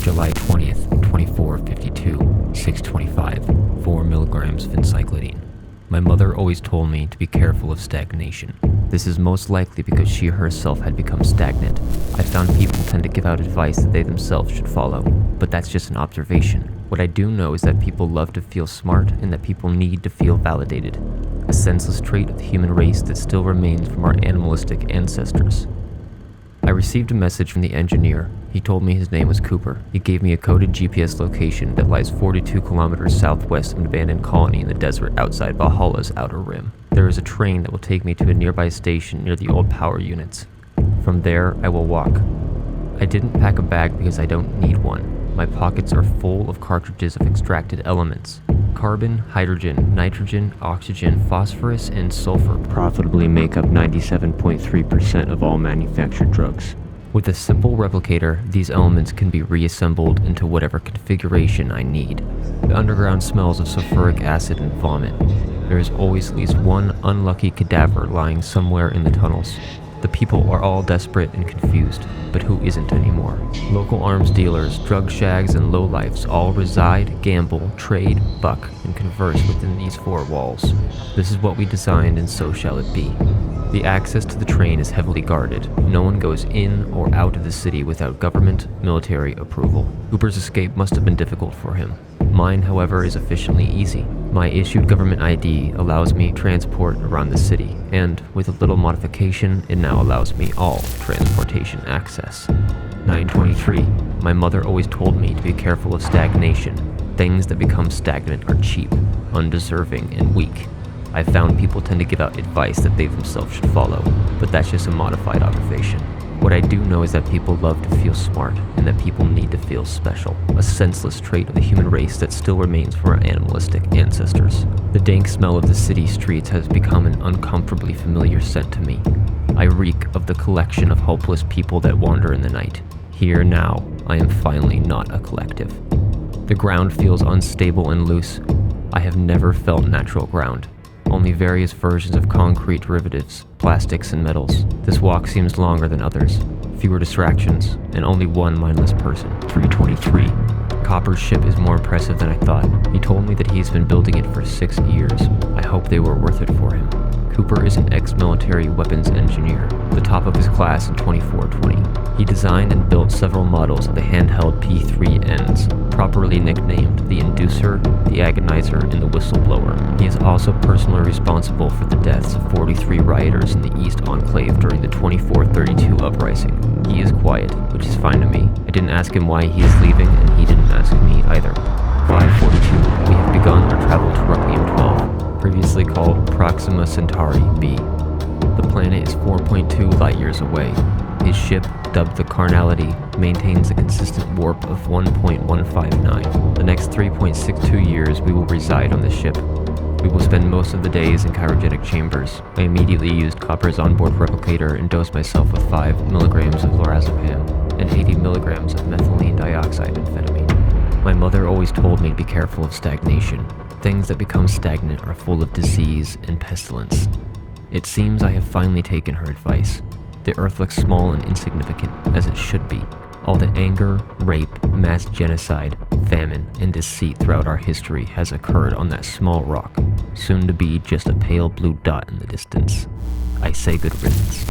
July 20th, 2452, 625, 4 milligrams of encyclidine. My mother always told me to be careful of stagnation. This is most likely because she herself had become stagnant. I found people tend to give out advice that they themselves should follow, but that's just an observation. What I do know is that people love to feel smart and that people need to feel validated, a senseless trait of the human race that still remains from our animalistic ancestors. I received a message from the engineer. He told me his name was Cooper. He gave me a coded GPS location that lies 42 kilometers southwest of an abandoned colony in the desert outside Valhalla's outer rim. There is a train that will take me to a nearby station near the old power units. From there, I will walk. I didn't pack a bag because I don't need one. My pockets are full of cartridges of extracted elements. Carbon, hydrogen, nitrogen, oxygen, phosphorus, and sulfur profitably make up 97.3% of all manufactured drugs. With a simple replicator, these elements can be reassembled into whatever configuration I need. The underground smells of sulfuric acid and vomit. There is always at least one unlucky cadaver lying somewhere in the tunnels. The people are all desperate and confused, but who isn't anymore? Local arms dealers, drug shags, and lowlifes all reside, gamble, trade, buck, and converse within these four walls. This is what we designed, and so shall it be. The access to the train is heavily guarded. No one goes in or out of the city without government, military approval. Cooper's escape must have been difficult for him. Mine, however, is efficiently easy. My issued government ID allows me transport around the city, and with a little modification, it now allows me all transportation access. 923. My mother always told me to be careful of stagnation. Things that become stagnant are cheap, undeserving, and weak. I've found people tend to give out advice that they themselves should follow, but that's just a modified observation. What I do know is that people love to feel smart, and that people need to feel special, a senseless trait of the human race that still remains from our animalistic ancestors. The dank smell of the city streets has become an uncomfortably familiar scent to me. I reek of the collection of hopeless people that wander in the night. Here now, I am finally not a collective. The ground feels unstable and loose. I have never felt natural ground. Only various versions of concrete derivatives, plastics, and metals. This walk seems longer than others. Fewer distractions, and only one mindless person. 323. Copper's ship is more impressive than I thought. He told me that he's been building it for 6 years. I hope they were worth it for him. Cooper is an ex-military weapons engineer, the top of his class in 2420. He designed and built several models of the handheld P3Ns, properly nicknamed the Inducer, the Agonizer, and the Whistleblower. He is also personally responsible for the deaths of 43 rioters in the East Enclave during the 2432 uprising. He is quiet, which is fine to me. I didn't ask him why he is leaving, and he didn't ask me either. 542. We have begun our travel to Requiem 12, previously called Proxima Centauri B. The planet is 4.2 light-years away. His ship, dubbed the Carnality, maintains a consistent warp of 1.159. The next 3.62 years we will reside on the ship. We will spend most of the days in cryogenic chambers. I immediately used Copper's onboard replicator and dosed myself with 5 milligrams of lorazepam and 80 milligrams of methylene dioxide amphetamine. My mother always told me to be careful of stagnation. Things that become stagnant are full of disease and pestilence. It seems I have finally taken her advice. The Earth looks small and insignificant, as it should be. All the anger, rape, mass genocide, famine, and deceit throughout our history has occurred on that small rock, soon to be just a pale blue dot in the distance. I say good riddance.